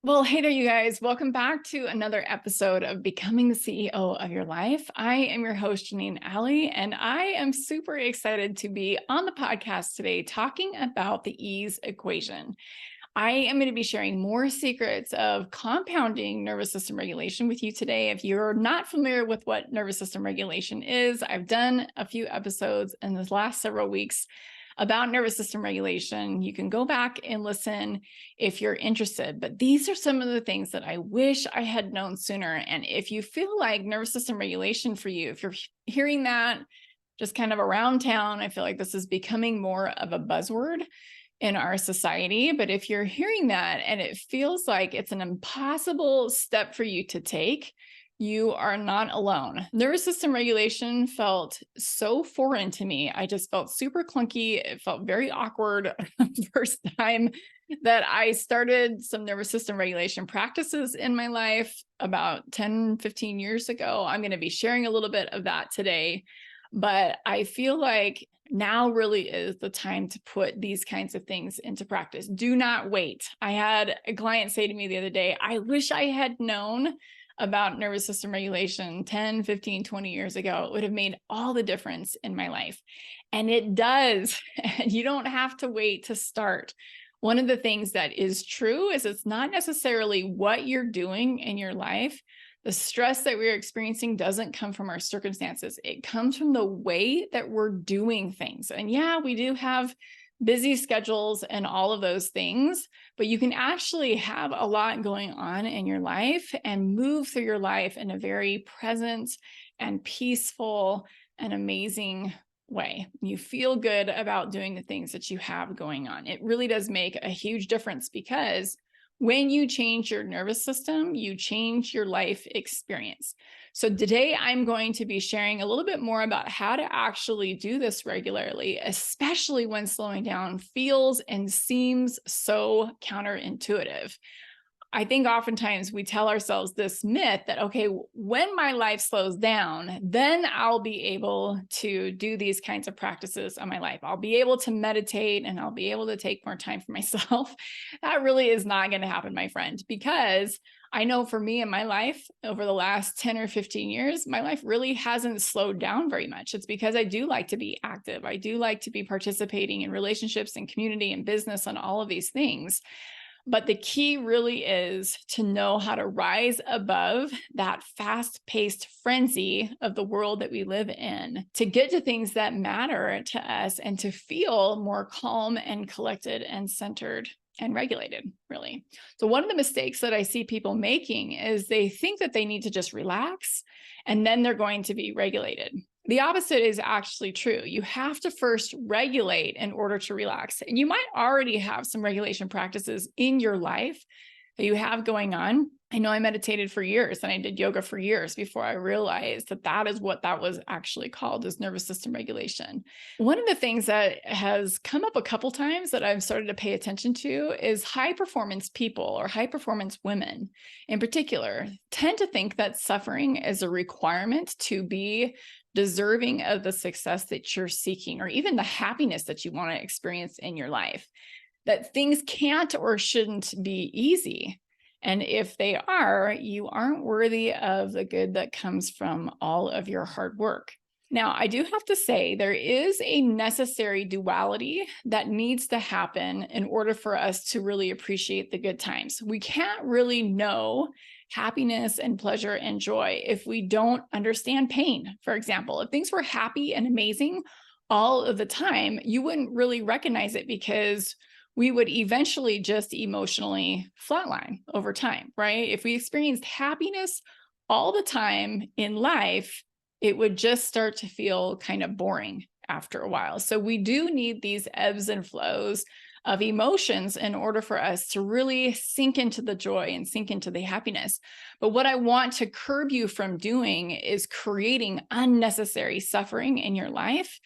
Well, hey there, you guys. Welcome back to another episode of Becoming the CEO of Your Life. I am your host, Janeen, and I am super excited to be on the podcast today talking about the ease equation. I am going to be sharing more secrets of compounding nervous system regulation with you today. If you're not familiar with what nervous system regulation is, I've done a few episodes in the last several weeks about nervous system regulation. You can go back and listen if you're interested, but these are some of the things that I wish I had known sooner. And if you feel like nervous system regulation for you, if you're hearing that just kind of around town, I feel like this is becoming more of a buzzword in our society. But if you're hearing that and it feels like it's an impossible step for you to take, you are not alone. Nervous system regulation felt so foreign to me. I just felt super clunky. It felt very awkward the first time that I started some nervous system regulation practices in my life about 10, 15 years ago. I'm going to be sharing a little bit of that today. But I feel like now really is the time to put these kinds of things into practice. Do not wait. I had a client say to me the other day, I wish I had known about nervous system regulation 10, 15, 20 years ago. It would have made all the difference in my life. And it does. And you don't have to wait to start. One of the things that is true is it's not necessarily what you're doing in your life. The stress that we're experiencing doesn't come from our circumstances. It comes from the way that we're doing things. And yeah, we do have busy schedules and all of those things, but you can actually have a lot going on in your life and move through your life in a very present and peaceful and amazing way. You feel good about doing the things that you have going on. It really does make a huge difference because when you change your nervous system, you change your life experience. So today I'm going to be sharing a little bit more about how to actually do this regularly, especially when slowing down feels and seems so counterintuitive. I think oftentimes we tell ourselves this myth that, okay, when my life slows down, then I'll be able to do these kinds of practices on my life. I'll be able to meditate and I'll be able to take more time for myself. That really is not going to happen, my friend, because I know for me in my life over the last 10 or 15 years, my life really hasn't slowed down very much. It's because I do like to be active. I do like to be participating in relationships and community and business and all of these things. But the key really is to know how to rise above that fast-paced frenzy of the world that we live in to get to things that matter to us and to feel more calm and collected and centered and regulated, really. So one of the mistakes that I see people making is they think that they need to just relax and then they're going to be regulated. The opposite is actually true. You have to first regulate in order to relax. And you might already have some regulation practices in your life that you have going on. I know I meditated for years and I did yoga for years before I realized that that is what that was actually called, is nervous system regulation. One of the things that has come up a couple times that I've started to pay attention to is high performance people or high performance women in particular tend to think that suffering is a requirement to be deserving of the success that you're seeking, or even the happiness that you want to experience in your life, that things can't or shouldn't be easy. And if they are, you aren't worthy of the good that comes from all of your hard work. Now, I do have to say there is a necessary duality that needs to happen in order for us to really appreciate the good times. We can't really know happiness and pleasure and joy if we don't understand pain. For example, if things were happy and amazing all of the time, you wouldn't really recognize it because we would eventually just emotionally flatline over time, right? If we experienced happiness all the time in life, it would just start to feel kind of boring after a while. So we do need these ebbs and flows of emotions in order for us to really sink into the joy and sink into the happiness. But what I want to curb you from doing is creating unnecessary suffering in your life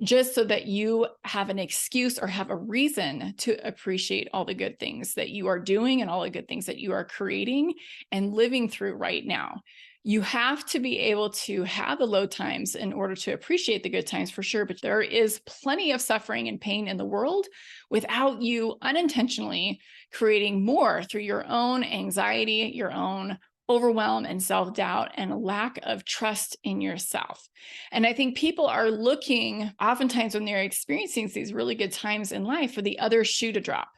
just so that you have an excuse or have a reason to appreciate all the good things that you are doing and all the good things that you are creating and living through right now. You have to be able to have the low times in order to appreciate the good times for sure. But there is plenty of suffering and pain in the world without you unintentionally creating more through your own anxiety, your own overwhelm and self-doubt, and a lack of trust in yourself. And I think people are looking oftentimes when they're experiencing these really good times in life for the other shoe to drop.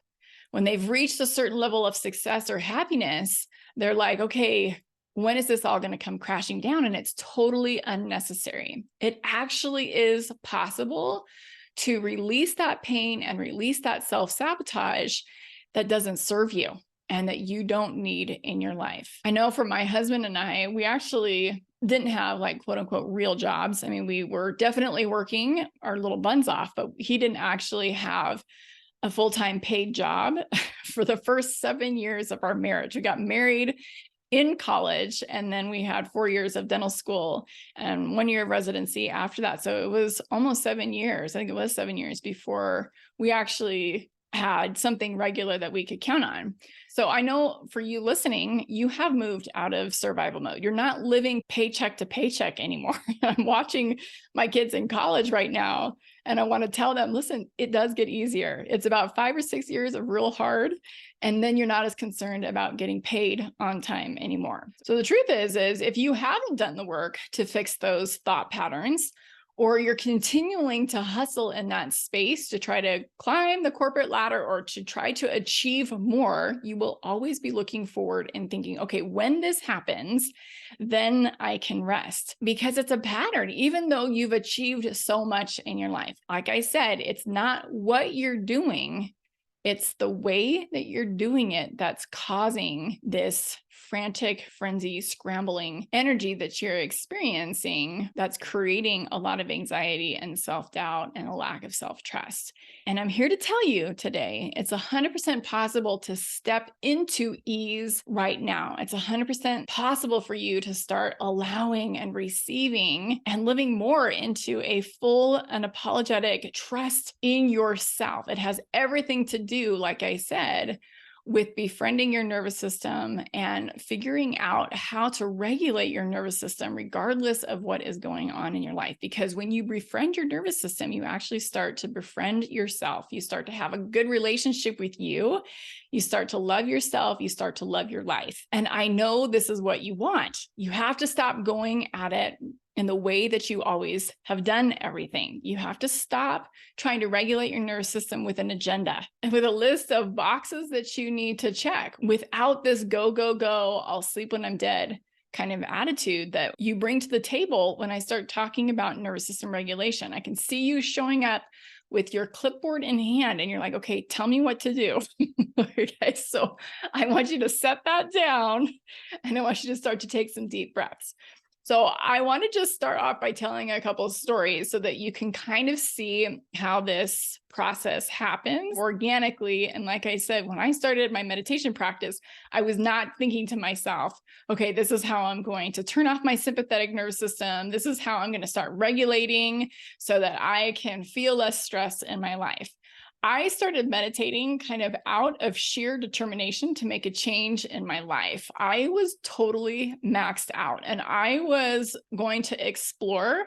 When they've reached a certain level of success or happiness, they're like, okay, when is this all going to come crashing down? And it's totally unnecessary. It actually is possible to release that pain and release that self-sabotage that doesn't serve you and that you don't need in your life. I know for my husband and I, we actually didn't have like quote unquote real jobs. I mean, we were definitely working our little buns off, but he didn't actually have a full-time paid job for the first 7 years of our marriage. We got married in college, and then we had 4 years of dental school and 1 year of residency after that. So it was almost 7 years. I think it was 7 years before we actually had something regular that we could count on. So I know for you listening, you have moved out of survival mode. You're not living paycheck to paycheck anymore. I'm watching my kids in college right now, and I want to tell them, listen, it does get easier. It's about 5 or 6 years of real hard. And then you're not as concerned about getting paid on time anymore. So the truth is if you haven't done the work to fix those thought patterns, or you're continuing to hustle in that space to try to climb the corporate ladder or to try to achieve more, you will always be looking forward and thinking, okay, when this happens, then I can rest, because it's a pattern. Even though you've achieved so much in your life, like I said, it's not what you're doing, it's the way that you're doing it that's causing this frantic, frenzy, scrambling energy that you're experiencing that's creating a lot of anxiety and self-doubt and a lack of self-trust. And I'm here to tell you today, it's 100% possible to step into ease right now. It's 100% possible for you to start allowing and receiving and living more into a full, unapologetic trust in yourself. It has everything to do, like I said, with befriending your nervous system and figuring out how to regulate your nervous system regardless of what is going on in your life. Because when you befriend your nervous system, you actually start to befriend yourself. You start to have a good relationship with you. You start to love yourself. You start to love your life. And I know this is what you want. You have to stop going at it in the way that you always have done everything. You have to stop trying to regulate your nervous system with an agenda and with a list of boxes that you need to check without this go, go, go, I'll sleep when I'm dead kind of attitude that you bring to the table when I start talking about nervous system regulation. I can see you showing up with your clipboard in hand and you're like, okay, tell me what to do. Okay, so I want you to set that down and I want you to start to take some deep breaths. So I want to just start off by telling a couple of stories so that you can kind of see how this process happens organically. And like I said, when I started my meditation practice, I was not thinking to myself, okay, this is how I'm going to turn off my sympathetic nervous system. This is how I'm going to start regulating so that I can feel less stress in my life. I started meditating kind of out of sheer determination to make a change in my life. I was totally maxed out and I was going to explore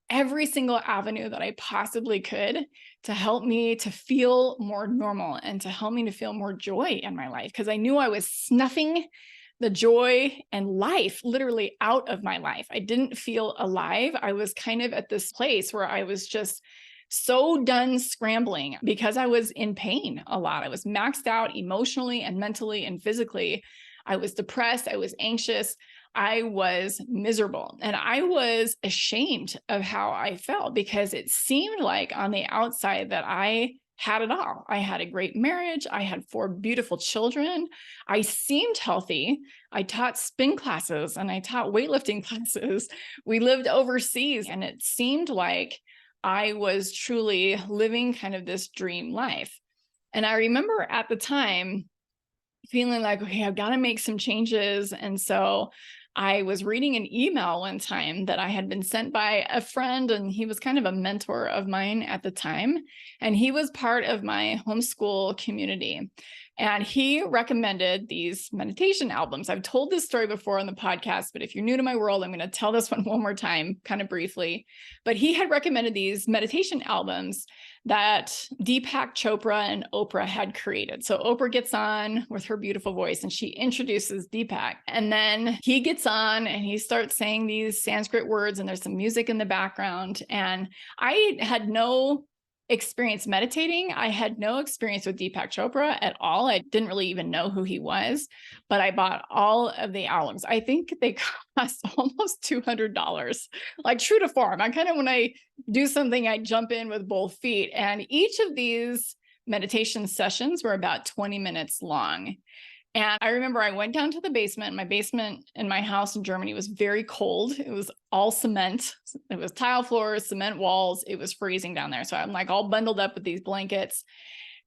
every single avenue that I possibly could to help me to feel more normal and to help me to feel more joy in my life, because I knew I was snuffing the joy and life literally out of my life. I didn't feel alive. I was kind of at this place where I was just so done scrambling because I was in pain a lot. I was maxed out emotionally and mentally and physically. I was depressed. I was anxious. I was miserable. And I was ashamed of how I felt because it seemed like on the outside that I had it all. I had a great marriage. I had 4 beautiful children. I seemed healthy. I taught spin classes and I taught weightlifting classes. We lived overseas and it seemed like I was truly living kind of this dream life. And I remember at the time feeling like, okay, I've got to make some changes. And so I was reading an email one time that I had been sent by a friend, and he was kind of a mentor of mine at the time. And he was part of my homeschool community. And he recommended these meditation albums. I've told this story before on the podcast, but if you're new to my world, I'm going to tell this one more time, kind of briefly. But he had recommended these meditation albums that Deepak Chopra and Oprah had created. So Oprah gets on with her beautiful voice and she introduces Deepak. And then he gets on and he starts saying these Sanskrit words and there's some music in the background. And I had no experience meditating. I had no experience with Deepak Chopra at all. I didn't really even know who he was, but I bought all of the albums. I think they cost almost $200, like true to form. I kind of, when I do something, I jump in with both feet. And each of these meditation sessions were about 20 minutes long. And I remember I went down to the basement. My basement in my house in Germany was very cold. It was all cement. It was tile floors, cement walls. It was freezing down there. So I'm like all bundled up with these blankets.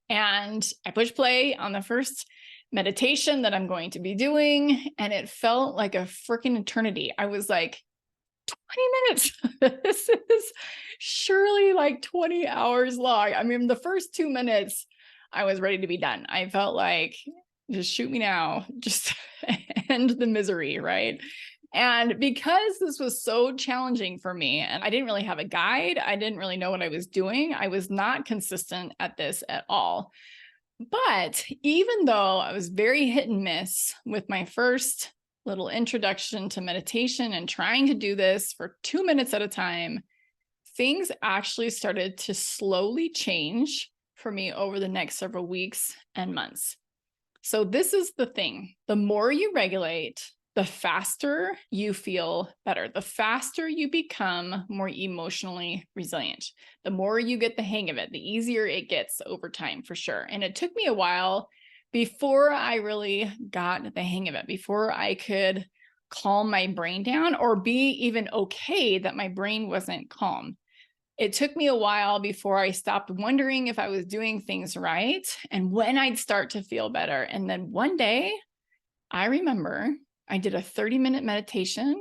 And I push play on the first meditation that I'm going to be doing. And it felt like a freaking eternity. I was like, 20 minutes. This is surely like 20 hours long. I mean, the first 2 minutes, I was ready to be done. I felt like, just shoot me now, just end the misery, right? And because this was so challenging for me, and I didn't really have a guide, I didn't really know what I was doing. I was not consistent at this at all. But even though I was very hit and miss with my first little introduction to meditation and trying to do this for 2 minutes at a time, things actually started to slowly change for me over the next several weeks and months. So this is the thing. The more you regulate, the faster you feel better. The faster you become more emotionally resilient. The more you get the hang of it, the easier it gets over time, for sure. And it took me a while before I really got the hang of it, before I could calm my brain down or be even okay that my brain wasn't calm. It took me a while before I stopped wondering if I was doing things right and when I'd start to feel better. And then one day, I remember I did a 30-minute meditation.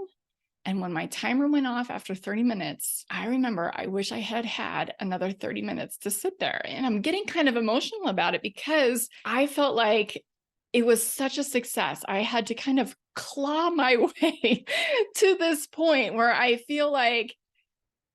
And when my timer went off after 30 minutes, I remember I wish I had had another 30 minutes to sit there. And I'm getting kind of emotional about it because I felt like it was such a success. I had to kind of claw my way to this point where I feel like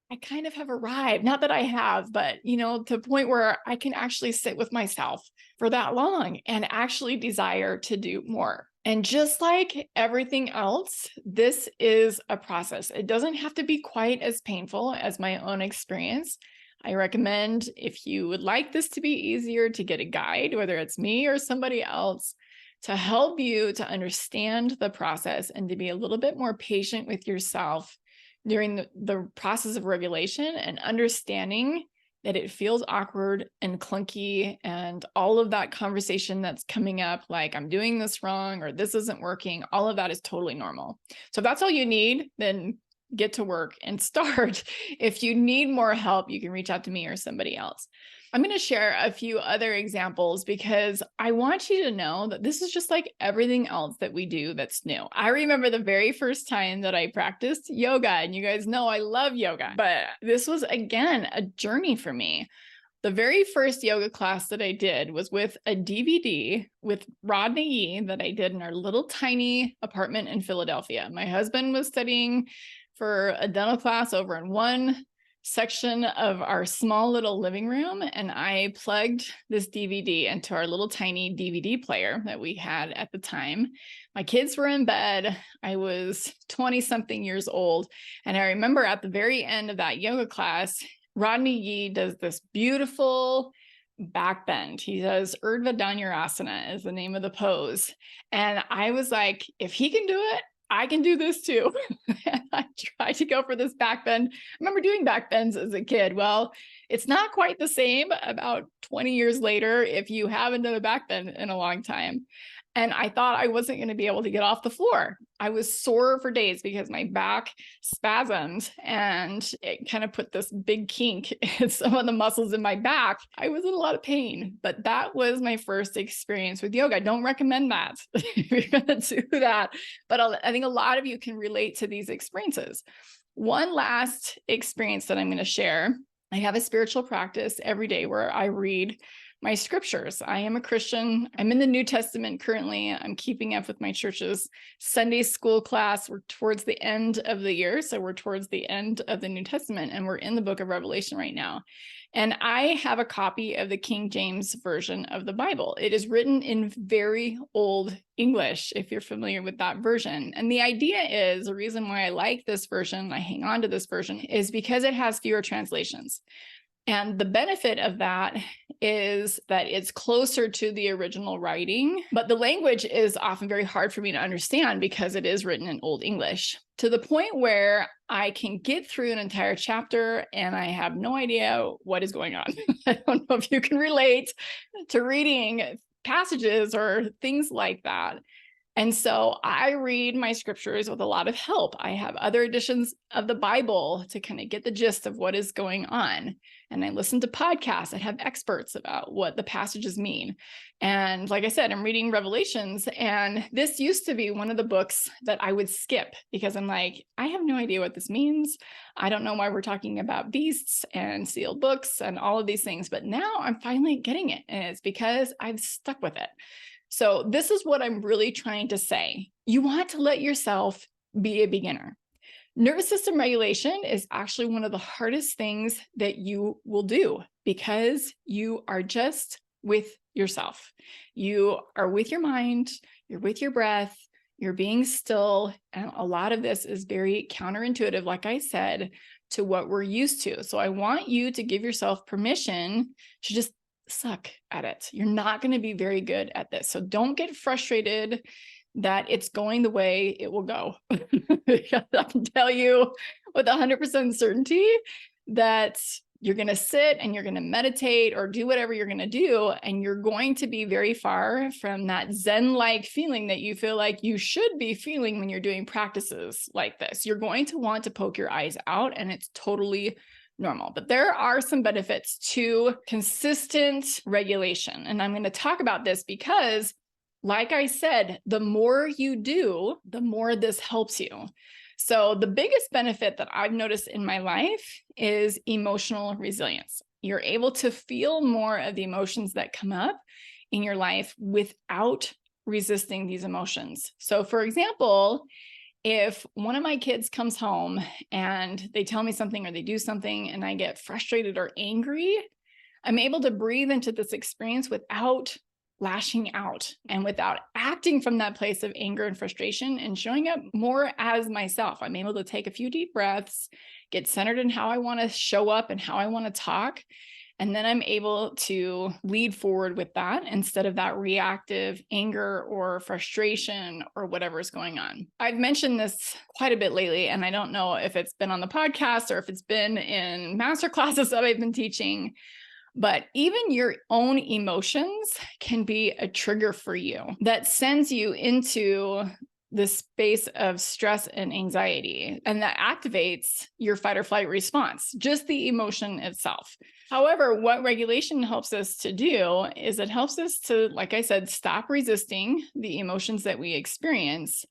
I kind of have arrived. Not that I have, but, to a point where I can actually sit with myself for that long and actually desire to do more. And just like everything else, this is a process. It doesn't have to be quite as painful as my own experience. I recommend, if you would like this to be easier, to get a guide, whether it's me or somebody else, to help you to understand the process and to be a little bit more patient with yourself during the process of regulation and understanding that it feels awkward and clunky and all of that conversation that's coming up, like I'm doing this wrong or this isn't working, all of that is totally normal. So if that's all you need, then get to work and start. If you need more help, you can reach out to me or somebody else. I'm going to share a few other examples because I want you to know that this is just like everything else that we do that's new. I remember the very first time that I practiced yoga, and you guys know I love yoga, but this was, again, a journey for me. The very first yoga class that I did was with a DVD with Rodney Yee that I did in our little tiny apartment in Philadelphia. My husband was studying for a dental class over in one section of our small little living room, and I plugged this DVD into our little tiny DVD player that we had at the time. My kids were in bed. I was 20 something years old. And I remember at the very end of that yoga class, Rodney Yee does this beautiful back bend. He does Urdhva Dhanurasana is the name of the pose. And I was like, if he can do it, I can do this too. And I tried to go for this back bend. I remember doing back bends as a kid. Well, it's not quite the same about 20 years later if you haven't done a back bend in a long time. And I thought I wasn't going to be able to get off the floor. I was sore for days because my back spasmed and it kind of put this big kink in some of the muscles in my back. I was in a lot of pain, but that was my first experience with yoga. I don't recommend that if you're going to do that, but I think a lot of you can relate to these experiences. One last experience that I'm going to share. I have a spiritual practice every day where I read my scriptures. I am a Christian. I'm in the New Testament currently. I'm keeping up with my church's Sunday school class. We're towards the end of the year. So we're towards the end of the New Testament, and we're in the book of Revelation right now. And I have a copy of the King James Version of the Bible. It is written in very old English, if you're familiar with that version. And the idea is, the reason why I like this version, I hang on to this version, is because it has fewer translations. And the benefit of that is that it's closer to the original writing, but the language is often very hard for me to understand because it is written in Old English, to the point where I can get through an entire chapter and I have no idea what is going on. I don't know if you can relate to reading passages or things like that. And so I read my scriptures with a lot of help. I have other editions of the Bible to kind of get the gist of what is going on. And I listen to podcasts that have experts about what the passages mean. And like I said, I'm reading Revelations, and this used to be one of the books that I would skip because I'm like, I have no idea what this means. I don't know why we're talking about beasts and sealed books and all of these things. But now I'm finally getting it. And it's because I've stuck with it. So this is what I'm really trying to say. You want to let yourself be a beginner. Nervous system regulation is actually one of the hardest things that you will do because you are just with yourself. You are with your mind, you're with your breath, you're being still. And a lot of this is very counterintuitive, like I said, to what we're used to. So I want you to give yourself permission to just suck at it. You're not going to be very good at this. So don't get frustrated that it's going the way it will go. I can tell you with 100% certainty that you're going to sit and you're going to meditate or do whatever you're going to do, and you're going to be very far from that Zen-like feeling that you feel like you should be feeling when you're doing practices like this. You're going to want to poke your eyes out, and it's totally normal. But there are some benefits to consistent regulation. And I'm going to talk about this because, like I said, the more you do, the more this helps you. So the biggest benefit that I've noticed in my life is emotional resilience. You're able to feel more of the emotions that come up in your life without resisting these emotions. So for example, if one of my kids comes home and they tell me something or they do something and I get frustrated or angry, I'm able to breathe into this experience without lashing out and without acting from that place of anger and frustration and showing up more as myself. I'm able to take a few deep breaths, get centered in how I want to show up and how I want to talk. And then I'm able to lead forward with that instead of that reactive anger or frustration or whatever is going on. I've mentioned this quite a bit lately, and I don't know if it's been on the podcast or if it's been in master classes that I've been teaching, but even your own emotions can be a trigger for you that sends you into the space of stress and anxiety, and that activates your fight or flight response, just the emotion itself. However, what regulation helps us to do is it helps us to, like I said, stop resisting the emotions that we experience.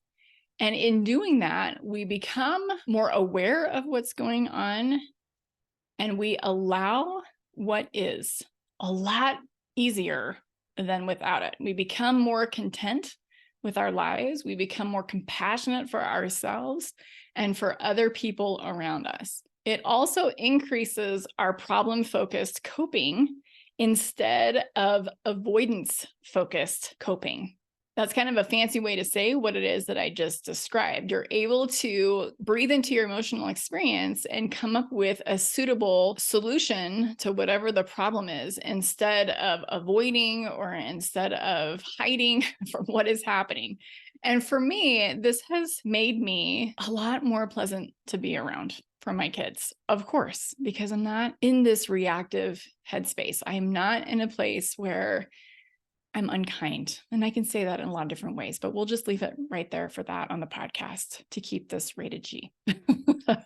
And in doing that, we become more aware of what's going on, and we allow what is a lot easier than without it. We become more content with our lives. We become more compassionate for ourselves and for other people around us. It also increases our problem-focused coping instead of avoidance-focused coping. That's kind of a fancy way to say what it is that I just described. You're able to breathe into your emotional experience and come up with a suitable solution to whatever the problem is, instead of avoiding or instead of hiding from what is happening. And for me, this has made me a lot more pleasant to be around for my kids, of course, because I'm not in this reactive headspace. I am not in a place where I'm unkind. And I can say that in a lot of different ways, but we'll just leave it right there for that on the podcast to keep this rated G.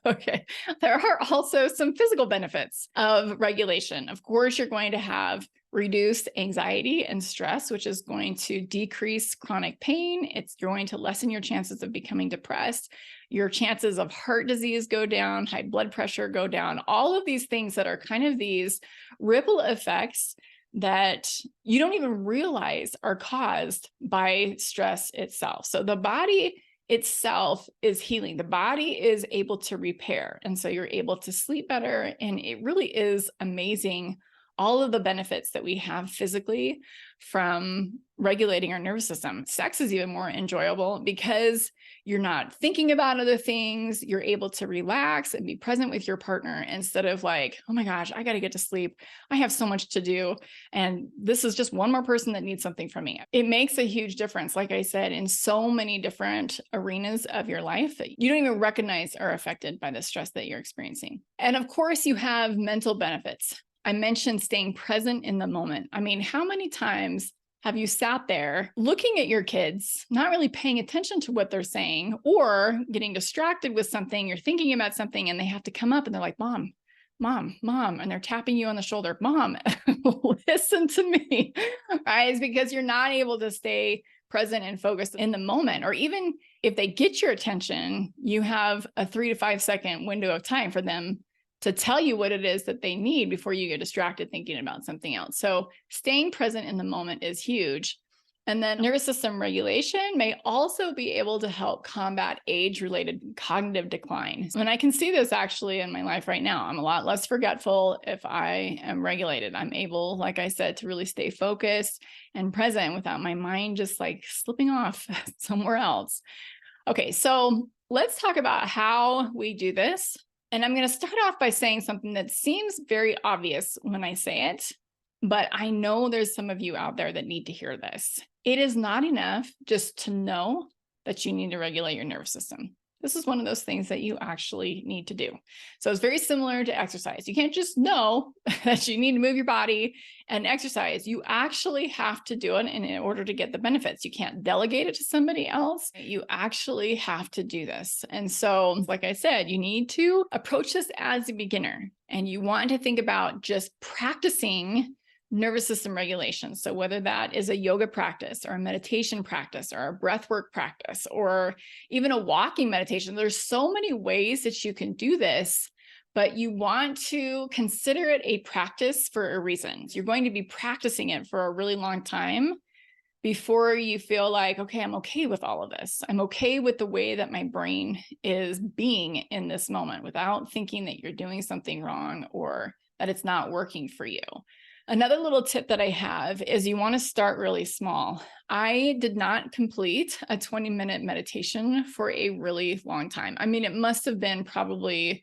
Okay. There are also some physical benefits of regulation. Of course, you're going to have reduced anxiety and stress, which is going to decrease chronic pain. It's going to lessen your chances of becoming depressed. Your chances of heart disease go down, high blood pressure go down, all of these things that are kind of these ripple effects that you don't even realize are caused by stress itself. So the body itself is healing. The body is able to repair. And so you're able to sleep better. And it really is amazing all of the benefits that we have physically from regulating our nervous system. Sex is even more enjoyable because you're not thinking about other things. You're able to relax and be present with your partner instead of like, oh my gosh, I got to get to sleep. I have so much to do. And this is just one more person that needs something from me. It makes a huge difference, like I said, in so many different arenas of your life that you don't even recognize are affected by the stress that you're experiencing. And of course, you have mental benefits. I mentioned staying present in the moment. I mean, how many times have you sat there looking at your kids, not really paying attention to what they're saying, or getting distracted with something, you're thinking about something and they have to come up and they're like, Mom, Mom, Mom, and they're tapping you on the shoulder, Mom, listen to me, right? It's because you're not able to stay present and focused in the moment. Or even if they get your attention, you have a 3 to 5 second window of time for them to tell you what it is that they need before you get distracted thinking about something else. So staying present in the moment is huge. And then nervous system regulation may also be able to help combat age-related cognitive decline. And I can see this actually in my life right now. I'm a lot less forgetful if I am regulated. I'm able, like I said, to really stay focused and present without my mind just like slipping off somewhere else. Okay, so let's talk about how we do this. And I'm going to start off by saying something that seems very obvious when I say it, but I know there's some of you out there that need to hear this. It is not enough just to know that you need to regulate your nervous system. This is one of those things that you actually need to do. So it's very similar to exercise. You can't just know that you need to move your body and exercise. You actually have to do it in order to get the benefits. You can't delegate it to somebody else. You actually have to do this. And so, like I said, you need to approach this as a beginner, and you want to think about just practicing nervous system regulation. So whether that is a yoga practice or a meditation practice or a breathwork practice or even a walking meditation, there's so many ways that you can do this, but you want to consider it a practice for a reason. You're going to be practicing it for a really long time before you feel like, okay, I'm okay with all of this. I'm okay with the way that my brain is being in this moment without thinking that you're doing something wrong or that it's not working for you. Another little tip that I have is you want to start really small. I did not complete a 20-minute meditation for a really long time. I mean, it must have been probably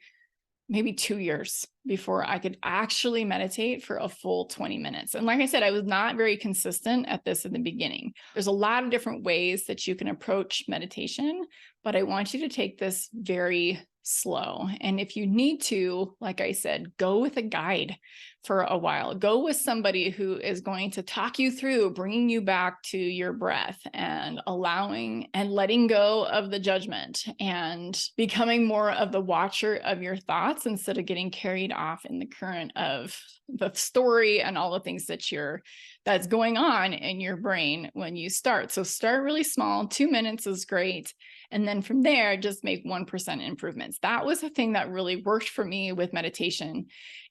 maybe 2 years before I could actually meditate for a full 20 minutes. And like I said, I was not very consistent at this in the beginning. There's a lot of different ways that you can approach meditation, but I want you to take this very slow. And if you need to, like I said, go with a guide for a while. Go with somebody who is going to talk you through bringing you back to your breath and allowing and letting go of the judgment and becoming more of the watcher of your thoughts instead of getting carried off in the current of the story and all the things that's going on in your brain when you start. So start really small. 2 minutes is great. And then from there, just make 1% improvements. That was the thing that really worked for me with meditation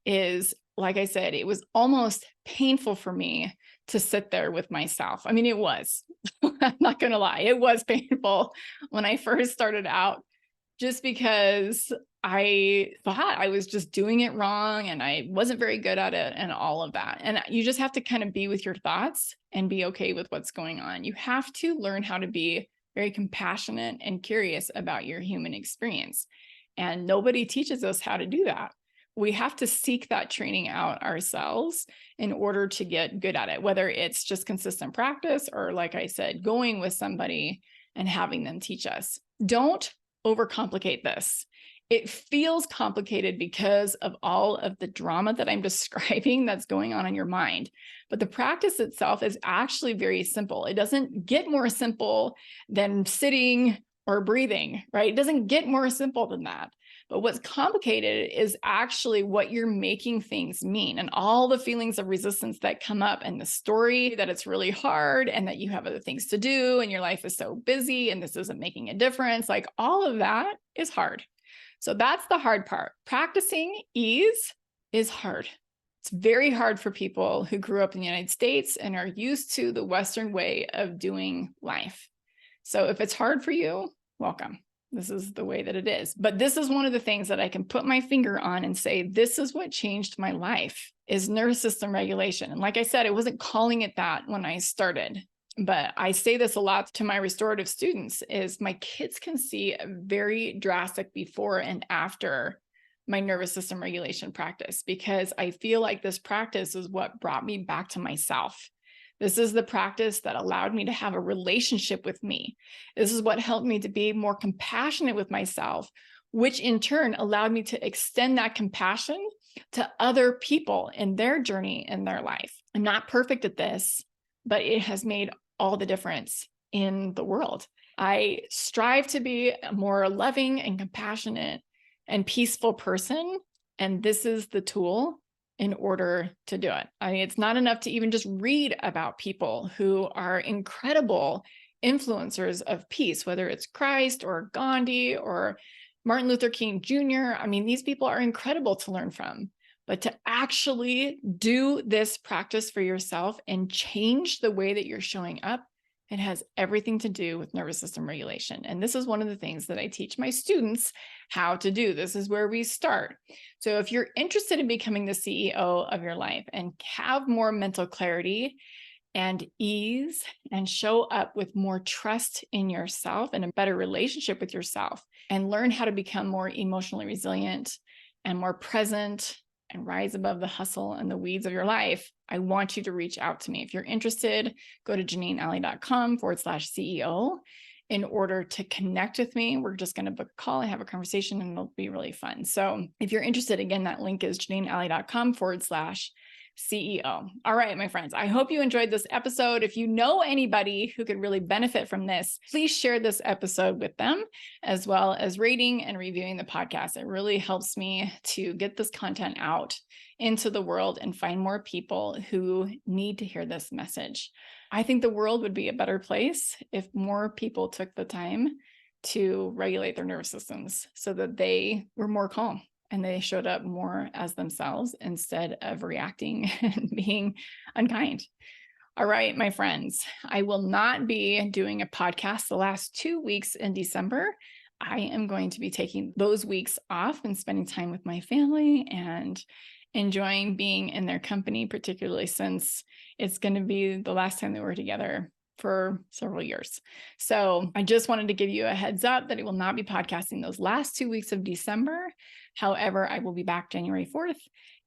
is, like I said, it was almost painful for me to sit there with myself. I mean, it was, I'm not going to lie. It was painful when I first started out, just because I thought I was just doing it wrong and I wasn't very good at it and all of that. And you just have to kind of be with your thoughts and be okay with what's going on. You have to learn how to be very compassionate and curious about your human experience. And nobody teaches us how to do that. We have to seek that training out ourselves in order to get good at it, whether it's just consistent practice or, like I said, going with somebody and having them teach us. Don't overcomplicate this. It feels complicated because of all of the drama that I'm describing that's going on in your mind. But the practice itself is actually very simple. It doesn't get more simple than sitting or breathing, right? It doesn't get more simple than that. But what's complicated is actually what you're making things mean and all the feelings of resistance that come up and the story that it's really hard and that you have other things to do and your life is so busy and this isn't making a difference. Like all of that is hard. So that's the hard part. Practicing ease is hard. It's very hard for people who grew up in the United States and are used to the Western way of doing life. So if it's hard for you, welcome. This is the way that it is. But this is one of the things that I can put my finger on and say, this is what changed my life, is nervous system regulation. And like I said, I wasn't calling it that when I started, but I say this a lot to my restorative students, is my kids can see a very drastic before and after my nervous system regulation practice, because I feel like this practice is what brought me back to myself. This is the practice that allowed me to have a relationship with me. This is what helped me to be more compassionate with myself, which in turn allowed me to extend that compassion to other people in their journey in their life. I'm not perfect at this, but it has made all the difference in the world. I strive to be a more loving and compassionate and peaceful person. And this is the tool in order to do it. I mean, it's not enough to even just read about people who are incredible influencers of peace, whether it's Christ or Gandhi or Martin Luther King Jr. I mean, these people are incredible to learn from. But to actually do this practice for yourself and change the way that you're showing up, it has everything to do with nervous system regulation. And this is one of the things that I teach my students how to do. This is where we start. So if you're interested in becoming the CEO of your life and have more mental clarity and ease and show up with more trust in yourself and a better relationship with yourself, and learn how to become more emotionally resilient and more present and rise above the hustle and the weeds of your life, I want you to reach out to me. If you're interested, go to janeenalley.com/CEO in order to connect with me. We're just going to book a call and have a conversation, and it'll be really fun. So if you're interested, again, that link is janeenalley.com/CEO. All right, my friends, I hope you enjoyed this episode. If you know anybody who could really benefit from this, please share this episode with them, as well as rating and reviewing the podcast. It really helps me to get this content out into the world and find more people who need to hear this message. I think the world would be a better place if more people took the time to regulate their nervous systems so that they were more calm and they showed up more as themselves instead of reacting and being unkind. All right, my friends, I will not be doing a podcast the last 2 weeks in December. I am going to be taking those weeks off and spending time with my family and enjoying being in their company, particularly since it's going to be the last time that we're together for several years. So I just wanted to give you a heads up that I will not be podcasting those last 2 weeks of December. However, I will be back January 4th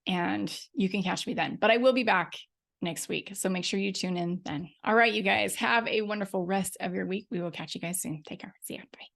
and you can catch me then, but I will be back next week. So make sure you tune in then. All right, you guys, have a wonderful rest of your week. We will catch you guys soon. Take care. See ya. Bye.